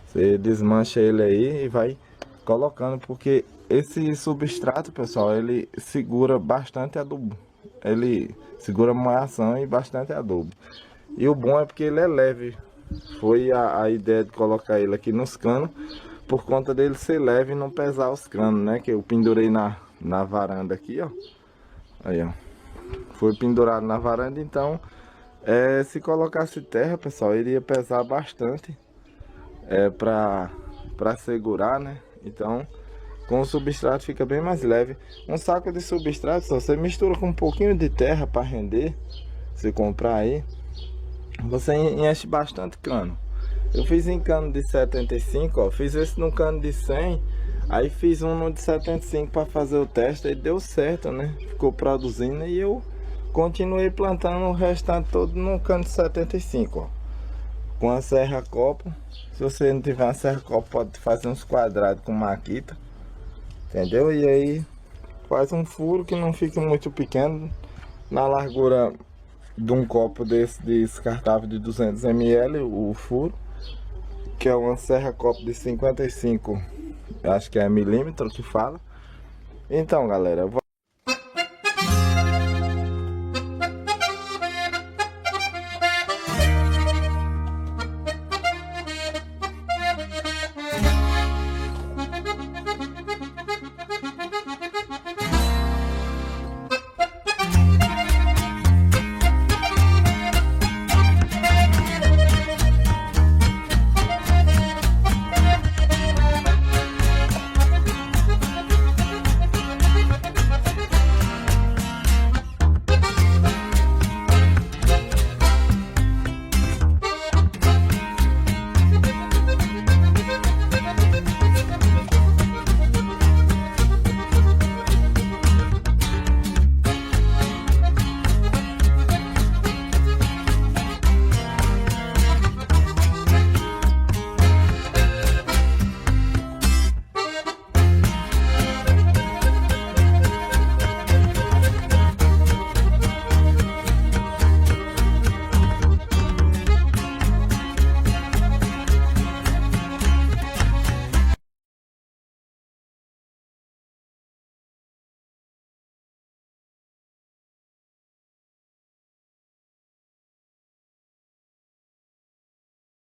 [SPEAKER 16] Você desmancha ele aí e vai colocando, porque esse substrato, pessoal, ele segura bastante adubo, ele segura moação e bastante adubo. E o bom é porque ele é leve. Foi a ideia de colocar ele aqui nos canos, por conta dele ser leve e não pesar os canos, né? Que eu pendurei na varanda aqui, ó. Aí, ó. Foi pendurado na varanda, então se colocasse terra, pessoal, iria pesar bastante para segurar, né? Então, com o substrato fica bem mais leve. Um saco de substrato, só você mistura com um pouquinho de terra para render. Se comprar aí, você enche bastante cano. Eu fiz em cano de 75, ó. Fiz esse no cano de 100. Aí fiz um no de 75 para fazer o teste. E deu certo, né? Ficou produzindo e eu continuei plantando o restante todo no cano de 75, ó. Com a serra copo. Se você não tiver uma serra copo, pode fazer uns quadrados com maquita, entendeu? E aí faz um furo que não fique muito pequeno, na largura de um copo desse descartável de 200 ml, o furo, que é uma serra copo de 55, acho que é milímetro que fala. Então, galera,